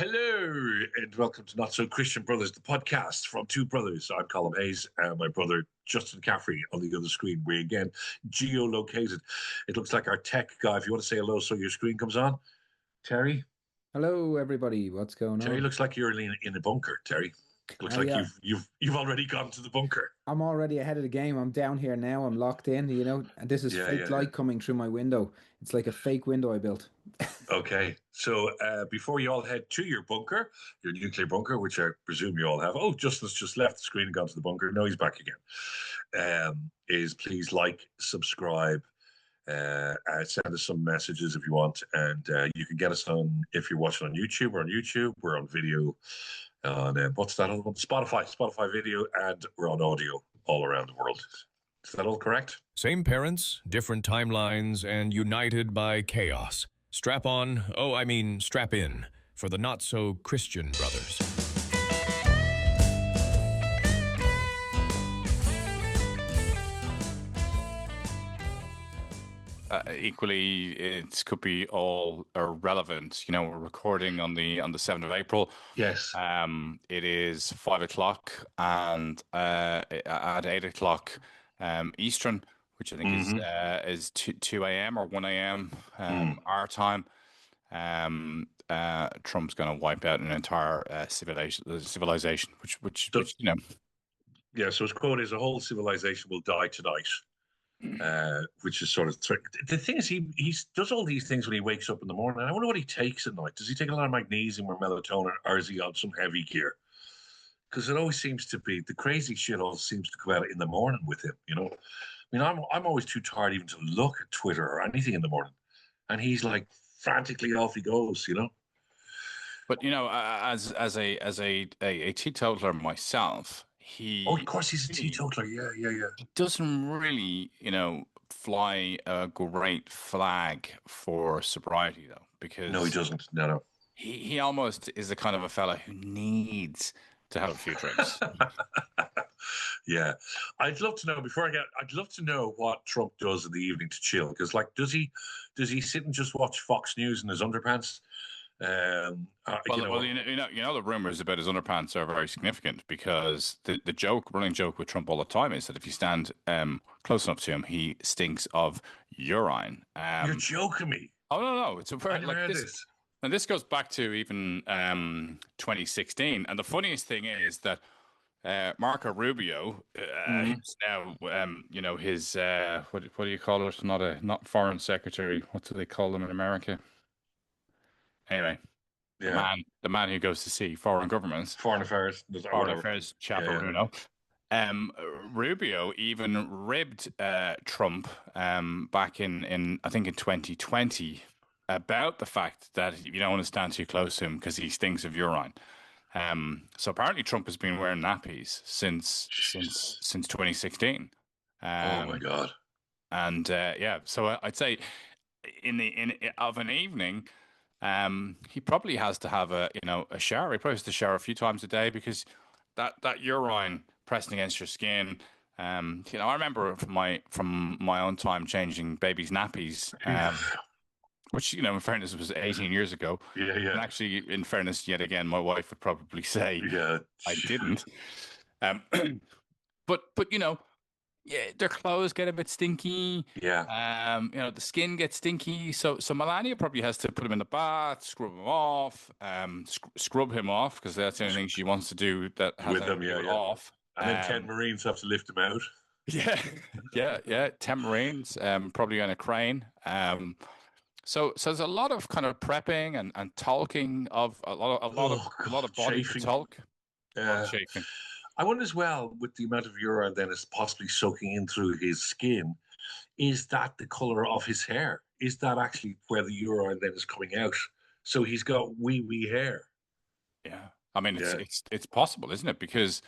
Hello, and welcome to Not So Christian Brothers, the podcast from two brothers. I'm Colm Hayes, and my brother Justin Caffrey on the other screen. We again geolocated. It looks like our tech guy. If you want to say hello, so your screen comes on, Terry. Hello, everybody. What's going Terry on? looks like you're in a bunker. Terry looks like Yeah, you've already gone to the bunker. I'm already ahead of the game. I'm down here now. I'm locked in, and this is Yeah, fake yeah, yeah. light coming through my window. It's like a fake window I built. Okay, so before you all head to your bunker, your nuclear bunker, which I presume you all have. Oh, Justin's just left the screen and gone to the bunker. No, he's back again. Is please like, subscribe, send us some messages if you want, and you can get us on if you're watching on YouTube. We're on YouTube. We're on video on what's that other one? Spotify video, and we're on audio all around the world. Is that all correct? Same parents, different timelines, and united by chaos. Strap on, strap in, for the not-so-Christian brothers. Equally, it could be all irrelevant. You know, we're recording on the 7th of April. Yes. It is 5 o'clock, and at 8 o'clock Eastern, which I think is 2 a.m. or 1 a.m. Our time. Trump's going to wipe out an entire civilization, which you know. Yeah. So his quote is: "A whole civilization will die tonight." Which is sort of the thing is he does all these things when he wakes up in the morning. I wonder what he takes at night. Does he take a lot of magnesium or melatonin, or is he on some heavy gear? Because it always seems to be the crazy shit all seems to come out in the morning with him. You know, I mean, I'm always too tired even to look at Twitter or anything in the morning, and he's like frantically off he goes. You know. But you know, as a teetotaler myself, Oh, of course he's a teetotaler. Yeah. he doesn't really, fly a great flag for sobriety though, No, he because doesn't. No. he almost is the kind of a fella who needs to have a few drinks. Yeah, I'd love to know I'd love to know what Trump does in the evening to chill. Because, like, does he sit and just watch Fox News in his underpants? Well, the rumors about his underpants are very significant because the running joke with Trump all the time is that if you stand close enough to him, he stinks of urine. You're joking me. Oh no, it's a I very never like heard this. this. And this goes back to even 2016. And the funniest thing is that Marco Rubio, who's now, his what do you call it? Not foreign secretary. What do they call them in America? Anyway, Yeah, the man who goes to see foreign governments, foreign affairs or foreign whatever. affairs Yeah. chaperone. Rubio even ribbed Trump back in I think in 2020 about the fact that you don't want to stand too close to him because he stinks of urine. So apparently Trump has been wearing nappies since 2016. Oh my God. And yeah, so I'd say in of an evening, he probably has to have a shower. He probably has to shower a few times a day because that urine pressing against your skin. I remember from my own time changing babies' nappies, which in fairness was 18 years ago. Yeah. And actually, in fairness, yet again, my wife would probably say Yeah. I didn't. Um, but yeah, their clothes get a bit stinky. Yeah. The skin gets stinky. So Melania probably has to put him in the bath, scrub him off, scrub him off because that's the only thing she wants to do that has With them, anything to do yeah. off. And then 10 Marines have to lift him out. Yeah, yeah. 10 Marines, probably on a crane. So there's a lot of kind of prepping and talking of a lot of body to Chafing. talk. A lot of chafing. I wonder as well, with the amount of urine then is possibly soaking in through his skin, is that the color of his hair? Is that actually where the urine then is coming out? So he's got wee hair. Yeah. I mean, Yeah. it's possible, isn't it? Because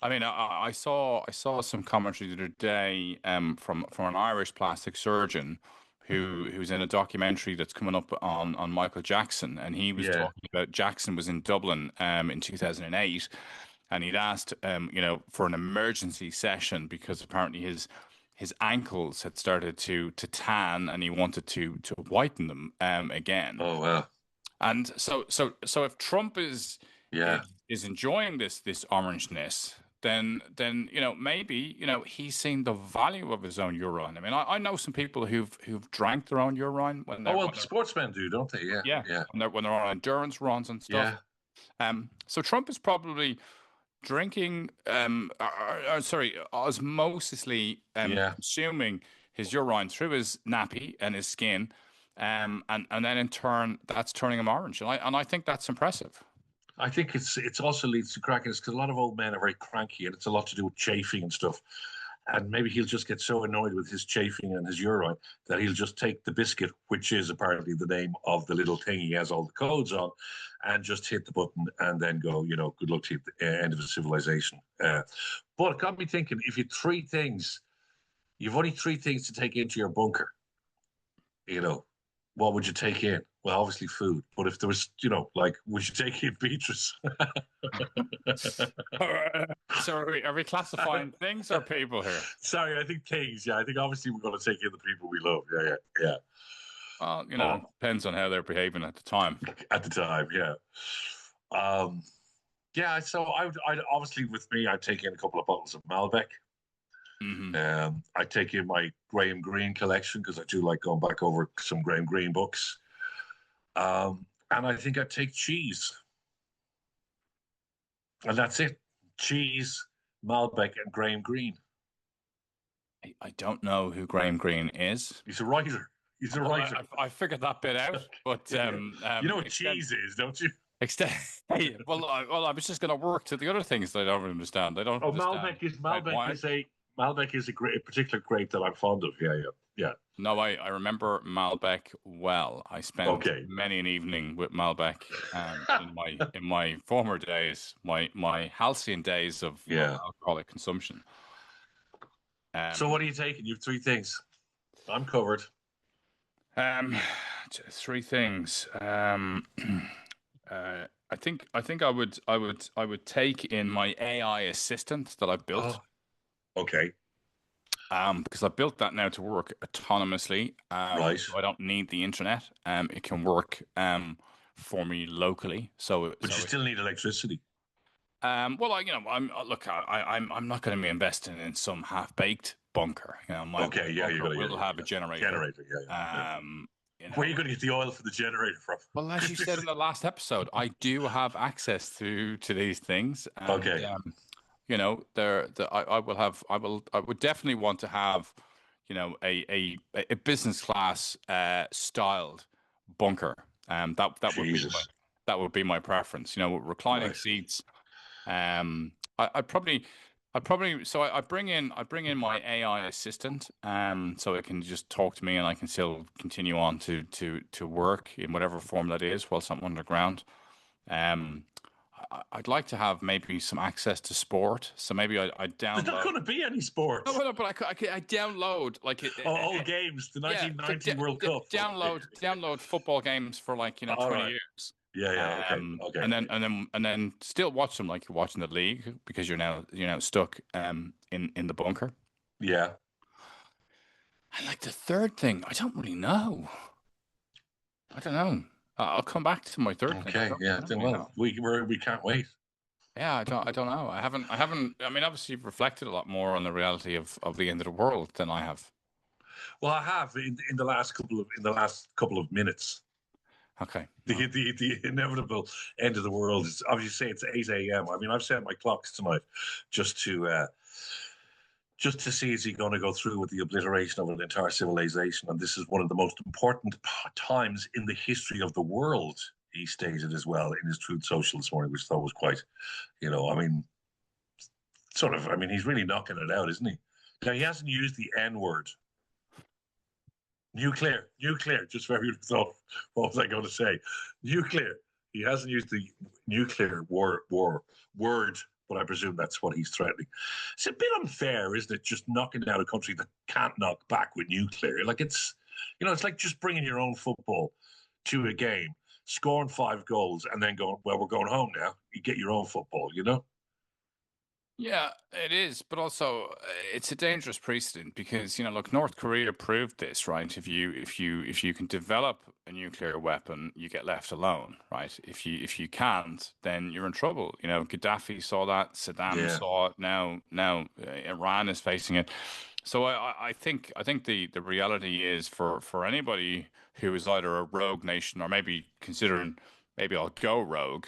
I mean, I saw some commentary the other day from an Irish plastic surgeon who's in a documentary that's coming up on Michael Jackson, and he was Yeah. talking about Jackson was in Dublin in 2008, and he'd asked for an emergency session because apparently his ankles had started to tan, and he wanted to whiten them again. Oh, wow. And so if Trump Yeah. is enjoying this orangeness, then maybe he's seen the value of his own urine. I mean, I know some people who've drank their own urine Oh well, sportsmen do, don't they? Yeah. yeah, Yeah. when they're on endurance runs and stuff. Yeah. So Trump is probably drinking, sorry, osmosisly Yeah. consuming his urine through his nappy and his skin, and then in turn that's turning him orange, and I think that's impressive. I think it's also leads to crankiness because a lot of old men are very cranky, and it's a lot to do with chafing and stuff. And maybe he'll just get so annoyed with his chafing and his urine that he'll just take the biscuit, which is apparently the name of the little thing he has all the codes on, and just hit the button and then go, good luck to you, end of the civilization. But it got me thinking, if you've only three things to take into your bunker, what would you take in? Well, obviously food. But if there was, would you take in Beatrice? So are we classifying things or people here? Sorry, I think things. Yeah, I think obviously we're going to take in the people we love. Yeah. Well, depends on how they're behaving at the time. At the time, yeah. Yeah, so I'd obviously with me, I'd take in a couple of bottles of Malbec. Mm-hmm. I take in my Graham Greene collection because I do like going back over some Graham Greene books. And I think I'd take cheese. And that's it. Cheese, Malbec, and Graham Greene. I don't know who Graham Greene is. He's a writer. I figured that bit out, but you know what cheese is, don't you? Well, I was just going to work to the other things that I don't understand. I don't. Malbec is a particular grape that I'm fond of. Yeah. No, I remember Malbec well. I spent many an evening with Malbec in my former days, my halcyon days of alcoholic consumption. So what are you taking? You have three things. I'm covered. Three things. I think I would take in my AI assistant that I built. Oh, okay. Because I built that now to work autonomously. Right. So I don't need the internet. It can work for me locally. But you still need electricity. I'm not going to be investing in some half-baked bunker. My bunker will have a generator. Where are you going to get the oil for the generator from? Well, as you said in the last episode, I do have access to these things. And, I would definitely want to have, a business class styled bunker. That would be my preference. With reclining seats. I bring in my AI assistant, so it can just talk to me, and I can still continue on to work in whatever form that is whilst I'm underground. I'd like to have maybe some access to sport, so maybe I download. There's not going to be any sport. No, but I download old games, the 1990 World Cup. Download football games for 20 years. Yeah. Okay. And then still watch them like you're watching the league because you're now stuck in the bunker. Yeah. And the third thing, I don't really know. I don't know. I'll come back to my third thing. Okay. Yeah. We can't wait. Yeah. I don't know. I haven't. I mean, obviously, you've reflected a lot more on the reality of the end of the world than I have. Well, I have in the last couple of minutes. Okay. The inevitable end of the world is obviously say it's 8 a.m. I mean, I've set my clocks tonight just to see is he going to go through with the obliteration of an entire civilization, and this is one of the most important times in the history of the world. He stated as well in his Truth Social this morning, which I thought was quite, he's really knocking it out, isn't he? Now he hasn't used the N-word. Nuclear, just for everyone thought, what was I going to say? Nuclear. He hasn't used the nuclear word, but I presume that's what he's threatening. It's a bit unfair, isn't it, just knocking down a country that can't knock back with nuclear? It's like just bringing your own football to a game, scoring 5 goals, and then going, well, we're going home now. You get your own football, Yeah, it is, but also it's a dangerous precedent because look, North Korea proved this, right? If you can develop a nuclear weapon, you get left alone, right? If you can't, then you're in trouble. Gaddafi saw that, Saddam Yeah, saw it. Now Iran is facing it. So I think the reality is for anybody who is either a rogue nation or maybe considering maybe I'll go rogue,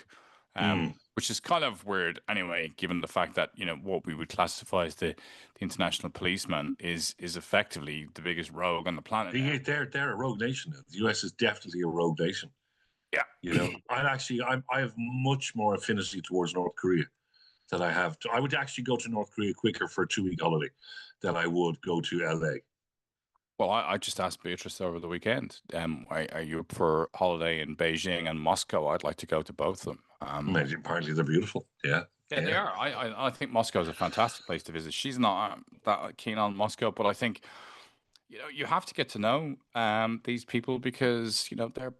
mm. which is kind of weird anyway, given the fact that what we would classify as the international policeman is effectively the biggest rogue on the planet now. They're a rogue nation. The US is definitely a rogue nation. Yeah. I have much more affinity towards North Korea than I have. I would actually go to North Korea quicker for a 2 week holiday than I would go to LA. Well, I just asked Beatrice over the weekend, are you up for holiday in Beijing and Moscow? I'd like to go to both of them. Apparently, they're beautiful. Yeah, Yeah, they are. I think Moscow is a fantastic place to visit. She's not that keen on Moscow, but I think you have to get to know these people because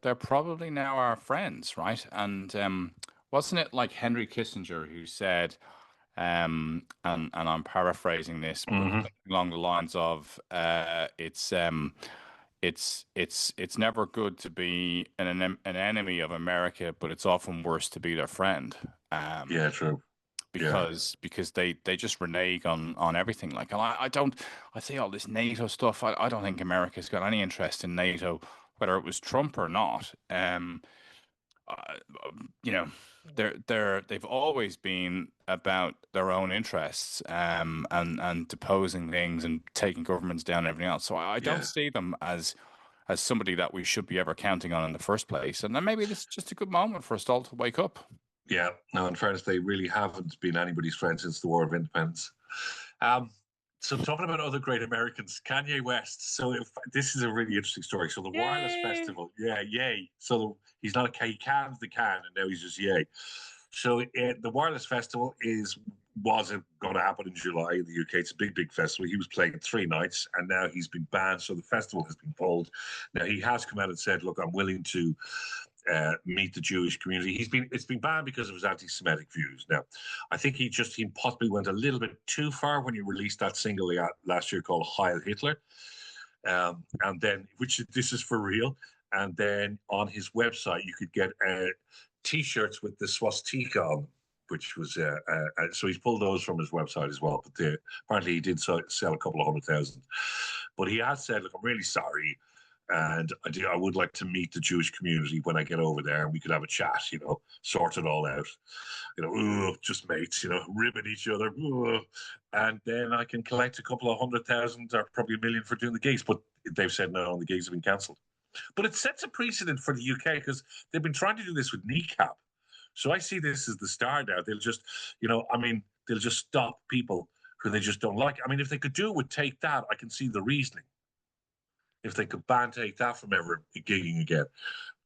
they're probably now our friends, right? And wasn't it like Henry Kissinger who said, and I'm paraphrasing this, but hmm along the lines of it's never good to be an enemy of America, but it's often worse to be their friend. yeah, true. Yeah, Because they just renege on everything. Like, and I say all this NATO stuff. I don't think America's got any interest in NATO, whether it was Trump or not. Uh, you know, they've always been about their own interests, and deposing things and taking governments down and everything else. So I don't yeah. see them as somebody that we should be ever counting on in the first place. And then maybe this is just a good moment for us all to wake up. Yeah, no, in fairness, they really haven't been anybody's friend since the War of Independence. Um, so, talking about other great Americans, Kanye West. So, this is a really interesting story. So, the Wireless Yay! Festival, yeah, yay. So, he's not a K, he cans the can, and now he's just yay. So, the Wireless Festival wasn't going to happen in July in the UK. It's a big, big festival. He was playing 3 nights, and now he's been banned. So, the festival has been pulled. Now, he has come out and said, "Look, I'm willing to." Meet the Jewish community. It's been banned because of his anti-Semitic views. Now, I think he possibly went a little bit too far when he released that single last year called Heil Hitler, and then this is for real. And then on his website, you could get T-shirts with the swastika on, which was so he's pulled those from his website as well. But apparently he did sell a couple of 100,000. But he has said, "Look, I'm really sorry." And I would like to meet the Jewish community when I get over there, and we could have a chat, sort it all out, just mates, ribbing each other, and then I can collect a couple of 100,000 or probably 1 million for doing the gigs. But they've said no, and the gigs have been cancelled. But it sets a precedent for the UK because they've been trying to do this with kneecap. So I see this as the start now. They'll just, they'll just stop people who they just don't like. I mean, if they could do it with Take That, I can see the reasoning. If they could ban Take That from ever gigging again.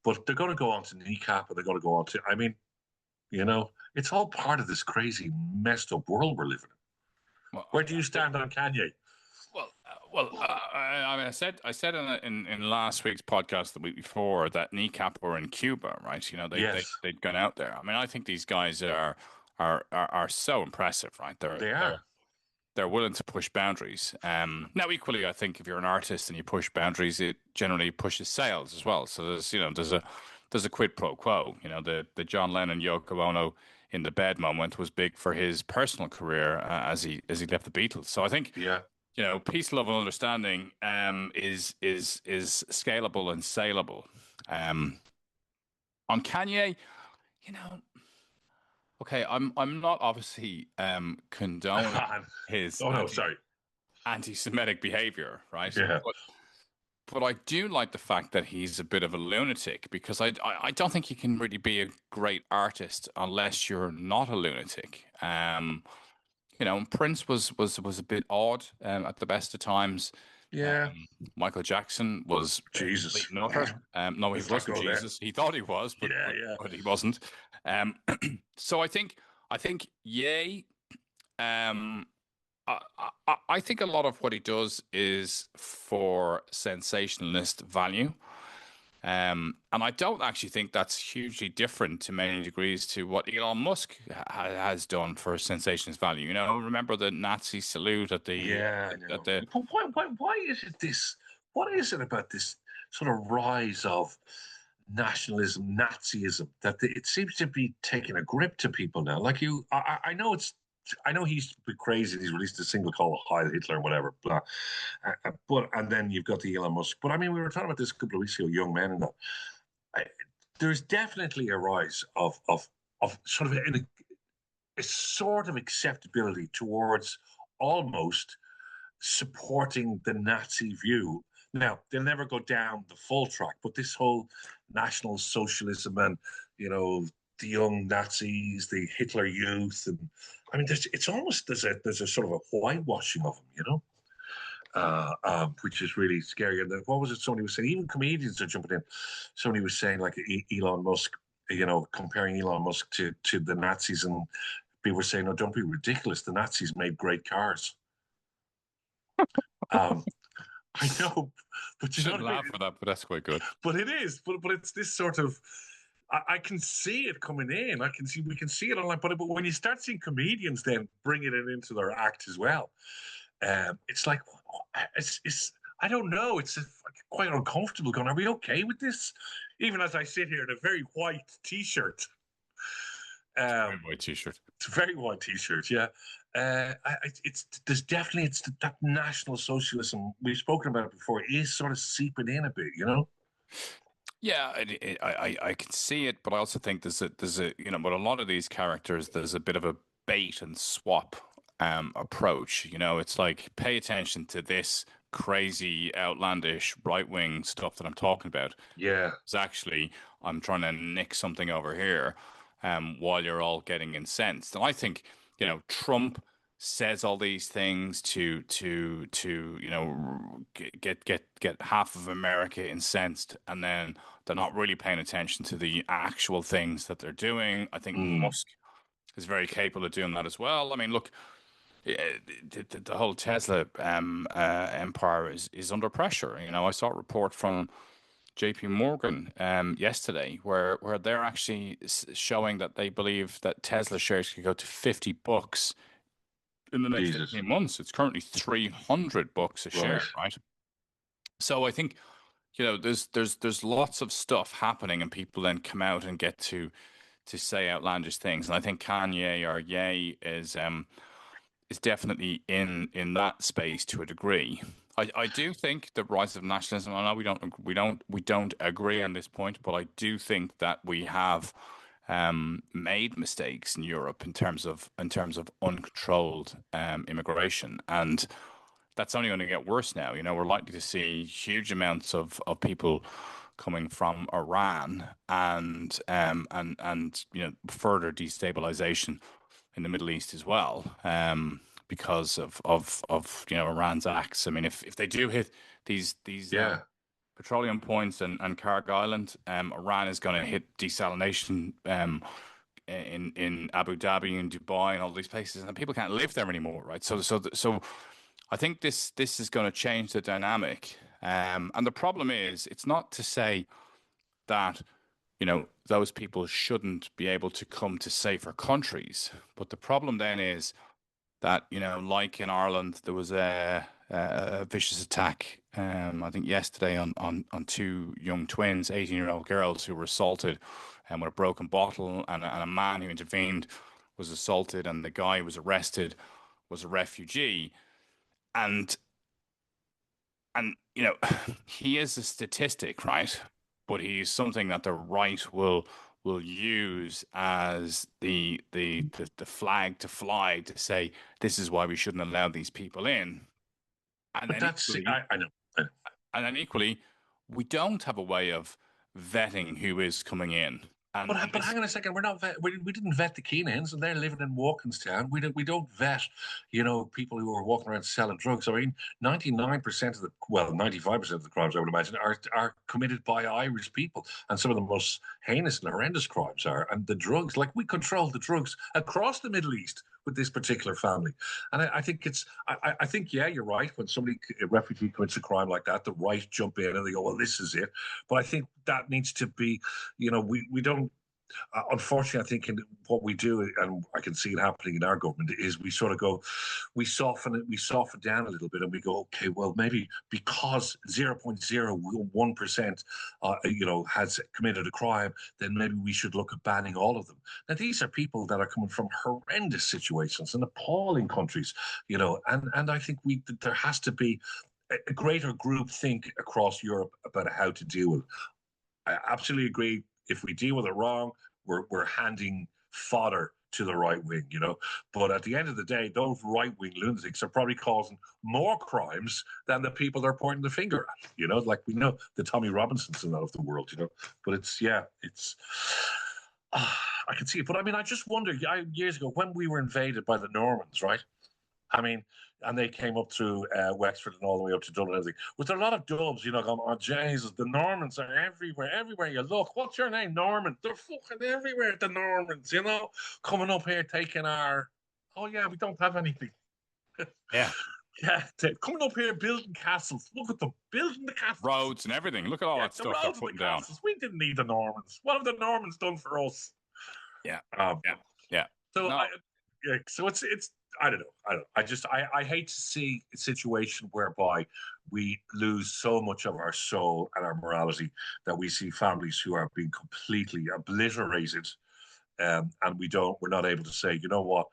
But they're going to go on to kneecap, and they're going to go on to, it's all part of this crazy, messed up world we're living in. Well, Where do you stand on Kanye? I mean, I said in last week's podcast the week before that kneecap were in Cuba, right? Yes. They'd gone out there. I mean, I think these guys are so impressive, right? They are. They're willing to push boundaries. Now, equally, I think if you're an artist and you push boundaries, it generally pushes sales as well. So there's a quid pro quo. The John Lennon Yoko Ono in the bed moment was big for his personal career as he left the Beatles. So I think Yeah. peace, love, and understanding is scalable and saleable. On Kanye, you know. Okay, I'm not obviously condoning his Oh, no, sorry. anti-Semitic behavior, right? Yeah. But I do like the fact that he's a bit of a lunatic because I don't think you can really be a great artist unless you're not a lunatic. Prince was a bit odd at the best of times. Yeah. Michael Jackson was a Jesus. complete nutter. No, he Let's not wasn't go there. Jesus. He thought he was, but, Yeah, but, yeah. but he wasn't. So I think Ye. Um, I think a lot of what he does is for sensationalist value. And I don't actually think that's hugely different to many degrees to what Elon Musk has done for sensationalist value. Remember the Nazi salute at the Yeah, I know. at the But why is it this? What is it about this sort of rise of nationalism, Nazism, that it seems to be taking a grip to people now? Like I know I know he's a bit crazy. He's released a single called Heil Hitler, whatever, blah. And then you've got the Elon Musk. But I mean, we were talking about this a couple of weeks ago, young men and that. I, there's definitely a rise of sort of a sort of acceptability towards almost supporting the Nazi view. Now, they'll never go down the full track, but this whole National Socialism and, the young Nazis, the Hitler Youth, and I mean, it's almost there's a sort of a whitewashing of them, which is really scary. And then, what was it? Somebody was saying, even comedians are jumping in. Somebody was saying, like Elon Musk, comparing Elon Musk to the Nazis, and people were saying, "No, don't be ridiculous. The Nazis made great cars." I know, but you shouldn't know what I laugh mean? at that, but that's quite good. But it is. But it's this sort of. I can see it coming in. We can see it online. But when you start seeing comedians then bringing it into their act as well, it's like it's. I don't know. It's quite uncomfortable. Going, are we okay with this? Even as I sit here in a very white T-shirt. Very white T-shirt. It's a very white T-shirt, yeah. There's definitely that National Socialism we've spoken about it before is sort of seeping in a bit, Yeah, I can see it, but I also think there's a with a lot of these characters, there's a bit of a bait and swap approach. It's like, pay attention to this crazy, outlandish, right wing stuff that I'm talking about. Yeah, It's actually, I'm trying to nick something over here, while you're all getting incensed. And I think Trump says all these things to get half of America incensed, and then they're not really paying attention to the actual things that they're doing. I think Musk is very capable of doing that as well. I mean, look, the whole Tesla empire is under pressure. I saw a report from JP Morgan yesterday where they're actually showing that they believe that Tesla shares could go to $50 in the next Jesus. 18 months. It's currently $300 a share, right? So I think there's lots of stuff happening, and people then come out and get to say outlandish things. And I think Kanye or Ye is definitely in that space to a degree. I do think the rise of nationalism. I know we don't agree on this point, but I do think that we have made mistakes in Europe in terms of uncontrolled immigration, and that's only going to get worse now. We're likely to see huge amounts of people coming from Iran, and further destabilization in the Middle East as well, because of Iran's acts. I mean, if they do hit these petroleum points and Karg Island, Iran is going to hit desalination in Abu Dhabi and Dubai and all these places, and people can't live there anymore, right? So I think this is going to change the dynamic. And the problem is, it's not to say that those people shouldn't be able to come to safer countries, but the problem then is that like in Ireland, there was a vicious attack, I think yesterday, on two young twins, 18-year-old girls who were assaulted, and with a broken bottle, and a man who intervened was assaulted, and the guy who was arrested was a refugee, and he is a statistic, right? But he's something that the right will use as the flag to fly, to say this is why we shouldn't allow these people in. And but that's equally, I know. And then equally, we don't have a way of vetting who is coming in. But hang on a second, we're not we didn't vet the Keenans, and they're living in Walkinstown. We don't vet, people who are walking around selling drugs. I mean, 95% of the crimes, I would imagine, are committed by Irish people, and some of the most heinous and horrendous crimes are. And the drugs, like, we control the drugs across the Middle East. with this particular family. And I think I think, yeah, you're right. When a refugee commits a crime like that, the right jump in and they go, well, this is it. But I think that needs to be, we don't. Unfortunately, I think in what we do, and I can see it happening in our government, is we sort of go, we soften down a little bit, and we go, okay, well, maybe because 0.01%, has committed a crime, then maybe we should look at banning all of them. Now, these are people that are coming from horrendous situations in appalling countries, and I think there has to be a greater group think across Europe about how to deal with it. I absolutely agree. If we deal with it wrong, we're handing fodder to the right wing, But at the end of the day, those right wing lunatics are probably causing more crimes than the people they're pointing the finger at, like we know the Tommy Robinsons and that of the world, But I can see it. But I mean, I just wonder, years ago when we were invaded by the Normans, right? I mean, and they came up through Wexford and all the way up to Dublin and everything. Was there a lot of dubs, going, oh, Jesus, the Normans are everywhere. Everywhere you look. What's your name? Norman. They're fucking everywhere, the Normans, coming up here taking our... Oh, yeah, we don't have anything. Yeah. Yeah, coming up here building castles. Look at them, building the castles. Roads and everything. Look at all that stuff they're putting down. We didn't need the Normans. What have the Normans done for us? Yeah. Yeah. So, so it's... I don't know. I hate to see a situation whereby we lose so much of our soul and our morality that we see families who are being completely obliterated, and we're not able to say, you know what,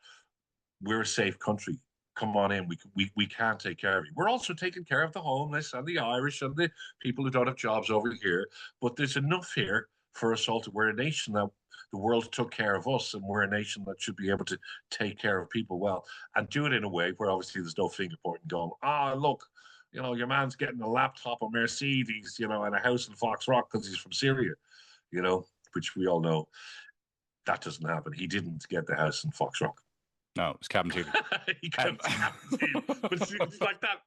we're a safe country. Come on in. We can take care of you. We're also taking care of the homeless and the Irish and the people who don't have jobs over here. But there's enough here for us all to. We're a nation that the world took care of us, and we're a nation that should be able to take care of people well and do it in a way where obviously there's no finger pointing going, look, your man's getting a laptop, a Mercedes, and a house in Foxrock because he's from Syria, which we all know that doesn't happen. He didn't get the house in Foxrock. No, it was Captain Teely. He got Captain Teely. But it's like that.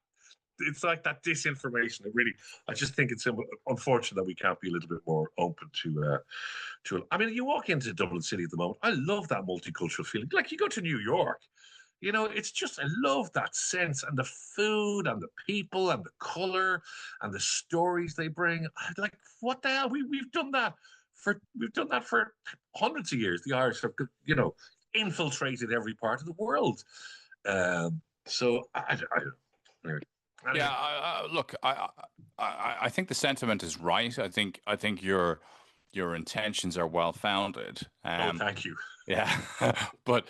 It's like that disinformation. I just think it's unfortunate that we can't be a little bit more open to. I mean, you walk into Dublin City at the moment. I love that multicultural feeling. Like you go to New York, it's just, I love that sense, and the food and the people and the color and the stories they bring. Like, what the hell? We've done that for hundreds of years. The Irish have, infiltrated every part of the world. So I anyway. Yeah, look, I think the sentiment is right. I think your intentions are well founded. Thank you. Yeah, but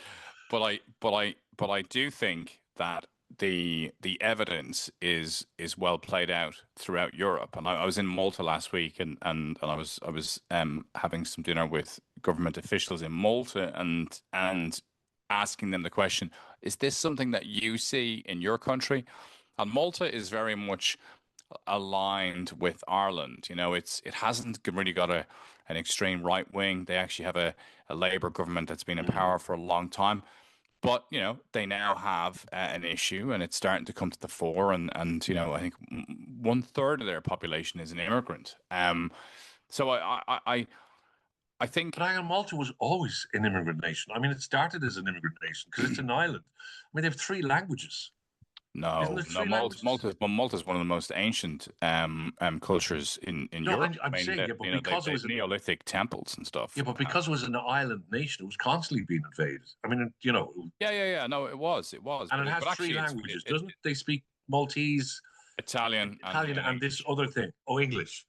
I do think that the evidence is well played out throughout Europe. And I was in Malta last week, and I was having some dinner with government officials in Malta, and asking them the question: is this something that you see in your country? And Malta is very much aligned with Ireland. It hasn't really got an extreme right wing. They actually have a Labour government that's been in power for a long time. But, they now have an issue, and it's starting to come to the fore. And I think 1/3 of their population is an immigrant. So I think... But Malta was always an immigrant nation. I mean, it started as an immigrant nation because it's an island. I mean, they have 3 languagues. No, Malta's one of the most ancient cultures in Europe. I'm saying, but because it was Neolithic temples and stuff. Yeah, but because it was an island nation, it was constantly being invaded. I mean, Yeah. No, it was. And it has 3 languages, doesn't it? They speak Maltese, Italian, and this other thing. Oh, English.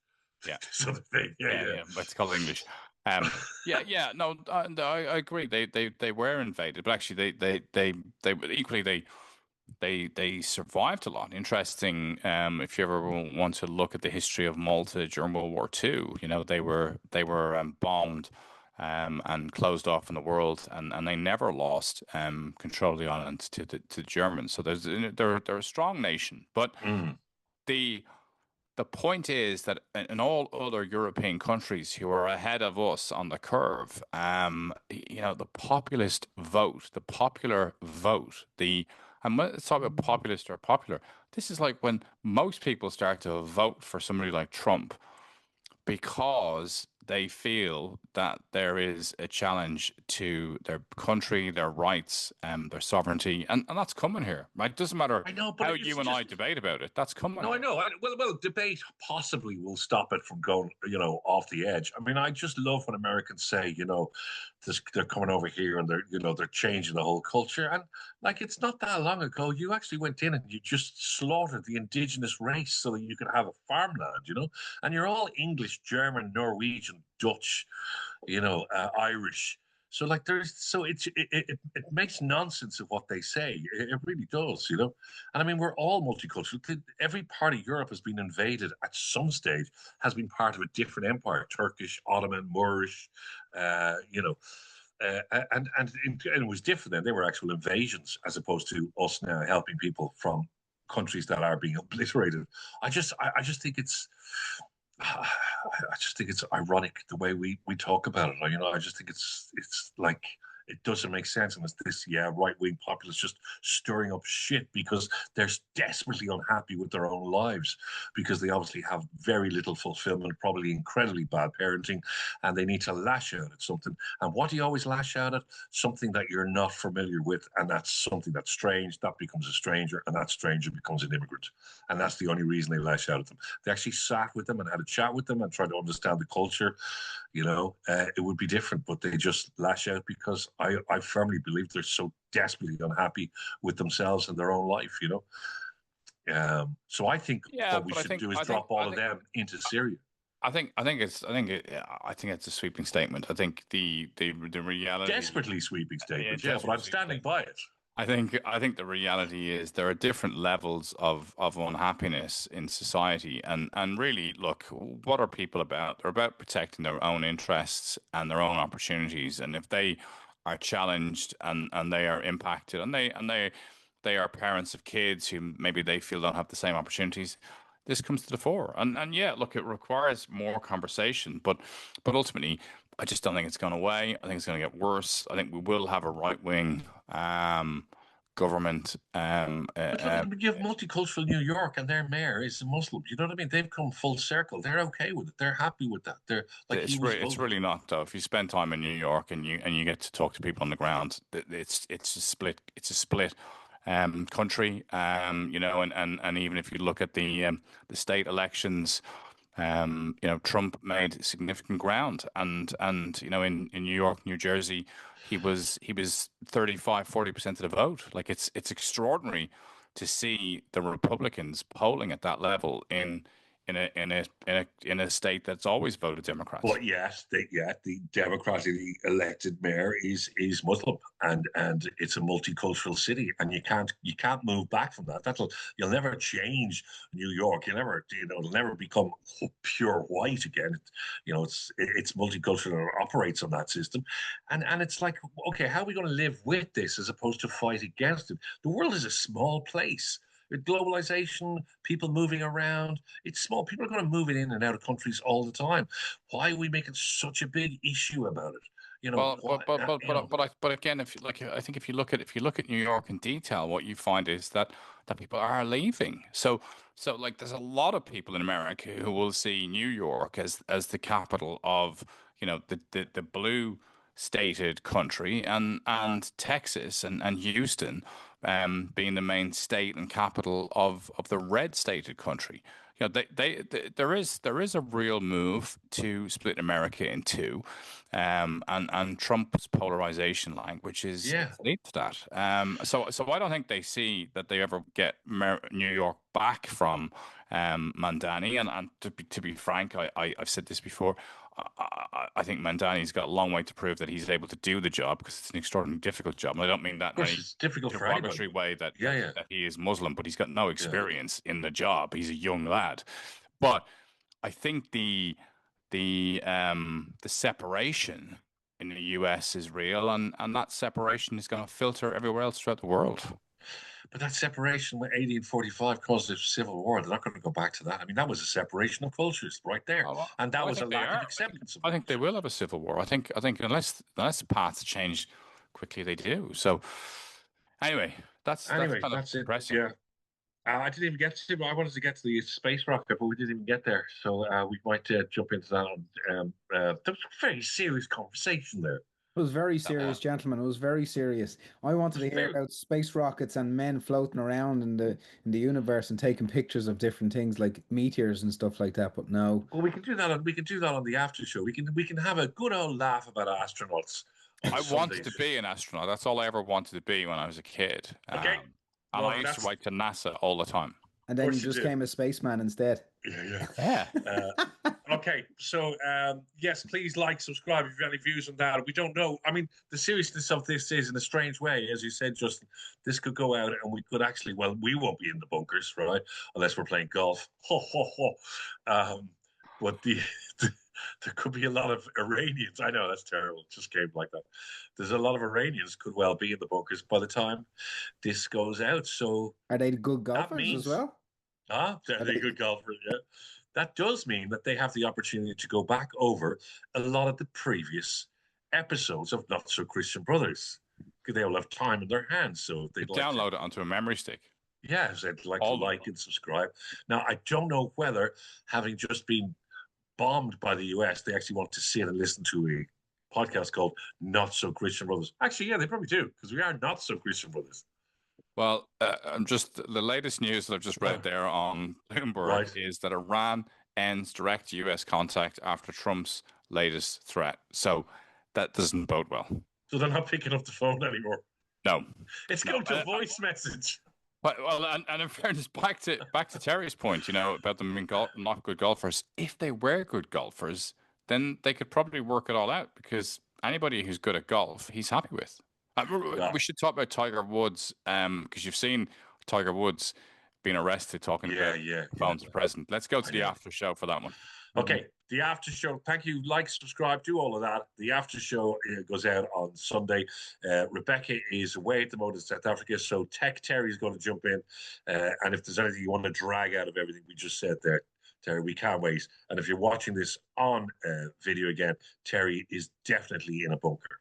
Yeah. This other thing. Yeah. Let's call it English. No, I agree. They were invaded, but actually they equally they survived a lot. Interesting. If you ever want to look at the history of Malta during World War II, they were bombed and closed off in the world, and they never lost control of the island to the Germans. So they're a strong nation. But the point is that in all other European countries who are ahead of us on the curve, the populist vote, the popular vote, and let's talk about populist or popular. This is like when most people start to vote for somebody like Trump because they feel that there is a challenge to their country, their rights, their sovereignty, and that's coming here, right? Doesn't matter I know, but how it's you and I just debate about it. That's coming no, I here. know. Well, debate possibly will stop it from going, off the edge. I mean, I just love when Americans say, they're coming over here and they're changing the whole culture. And like, it's not that long ago, you actually went in and you just slaughtered the indigenous race so that you could have a farmland, and you're all English, German, Norwegian, Dutch, Irish. So like it makes nonsense of what they say. It really does, And I mean, we're all multicultural. Every part of Europe has been invaded at some stage, has been part of a different empire: Turkish, Ottoman, Moorish, and it was different then. They were actual invasions as opposed to us now helping people from countries that are being obliterated. I just think it's I just think it's ironic the way we talk about it. I just think it's like it doesn't make sense, and it's this right wing populace just stirring up shit because they're desperately unhappy with their own lives because they obviously have very little fulfillment, probably incredibly bad parenting, and they need to lash out at something. And what do you always lash out at? Something that you're not familiar with, and that's something that's strange. That becomes a stranger, and that stranger becomes an immigrant, and that's the only reason they lash out at them. They actually sat with them and had a chat with them and tried to understand the culture. It would be different, but they just lash out because I firmly believe they're so desperately unhappy with themselves and their own life. So I think Yeah, what we but should do is drop all of them into Syria. I think it's a sweeping statement. I think the reality Desperately sweeping statement, yeah, but I'm standing by it. I think the reality is there are different levels of unhappiness in society, and really, look, what are people about? They're about protecting their own interests and their own opportunities, and if they are challenged and they are impacted, and they are parents of kids who maybe they feel don't have the same opportunities, this comes to the fore. And yeah, look, it requires more conversation, but ultimately, I just don't think it's gone away. I think it's going to get worse. I think we will have a right wing government. But look, you have multicultural New York, and their mayor is a Muslim. You know what I mean? They've come full circle. They're okay with it. They're happy with that. They're like he was It's voted. really not though. If you spend time in New York and you get to talk to people on the ground, it's a split. It's a split country. And even if you look at the state elections. Trump made significant ground, and in New York, New Jersey, he was 35-40% of the vote. Like it's extraordinary to see the Republicans polling at that level in a state that's always voted Democrats. But yes, the democratically elected mayor is Muslim, and it's a multicultural city, and you can't move back from that. You'll never change New York. It'll never become pure white again. It's multicultural and it operates on that system, and it's like, okay, how are we going to live with this as opposed to fight against it? The world is a small place. With globalization, people moving around, it's small. People are going to move in and out of countries all the time. Why are we making such a big issue about it? Well, Why, but again, I think if you look at New York in detail, what you find is that people are leaving. So like there's a lot of people in America who will see New York as the capital of the blue stated country, and Texas and Houston being the main state and capital of the red stated country. There is a real move to split America in two, and Trump's polarization language is yeah. lead to that. So I don't think they see that they ever get New York back from Mandani. And to be frank, I've said this before. I think Mandani's got a long way to prove that he's able to do the job, because it's an extraordinarily difficult job. And I don't mean that Of course, it's difficult for derogatory anybody. way that, Yeah. that he is Muslim, but he's got no Yeah. experience in the job. He's a young lad. But I think the separation in the US is real, and that separation is going to filter everywhere else throughout the world. But that separation with 1845 caused a civil war. They're not going to go back to that. I mean, that was a separation of cultures right there, and that was a lack of acceptance. I think they will have a civil war. I think unless the paths change quickly, they do. So anyway, that's kind of it. depressing. Yeah. I didn't even get to. I wanted to get to the space rocket, but we didn't even get there. So we might jump into that. That was a very serious conversation there. It was very serious, gentlemen. It was very serious. I wanted to hear about space rockets and men floating around in the universe and taking pictures of different things like meteors and stuff like that. But no. Well, we can do that. We can do that on the after show. We can have a good old laugh about astronauts on I wanted Sundays. to be an astronaut. That's all I ever wanted to be when I was a kid. Okay. And Well, I used to write to NASA all the time. And then you just came a spaceman instead. Yeah. Okay, so yes, please like, subscribe if you have any views on that. We don't know. I mean, the seriousness of this is in a strange way, as you said, Justin. This could go out, and we could actually. Well, we won't be in the bunkers, right? Unless we're playing golf. Ho ho ho. But there could be a lot of Iranians. I know that's terrible. It just came like that. There's a lot of Iranians could well be in the bunkers by the time this goes out. So are they good golfers as well? They're good golfers. Yeah. That does mean that they have the opportunity to go back over a lot of the previous episodes of Not So Christian Brothers. Because they will have time in their hands. So they'd like download it onto a memory stick. Yes, they'd like to like and subscribe. Now, I don't know whether, having just been bombed by the US, they actually want to sit and listen to a podcast called Not So Christian Brothers. Actually, yeah, they probably do, because we are not so Christian brothers. Well, I'm just the latest news that I've just read there on Bloomberg is that Iran ends direct US contact after Trump's latest threat. So that doesn't bode well. So they're not picking up the phone anymore. No, it's going to voice message. Well, and in fairness, back to Terry's point, about them being not good golfers. If they were good golfers, then they could probably work it all out, because anybody who's good at golf, he's happy with. We should talk about Tiger Woods, because you've seen Tiger Woods being arrested talking about phones to the president. Let's go to the after show for that one. Okay, the after show. Thank you. Like, subscribe, do all of that. The after show goes out on Sunday. Rebecca is away at the moment in South Africa, so Tech Terry is going to jump in. And if there's anything you want to drag out of everything we just said there, Terry, we can't wait. And if you're watching this on video again, Terry is definitely in a bunker.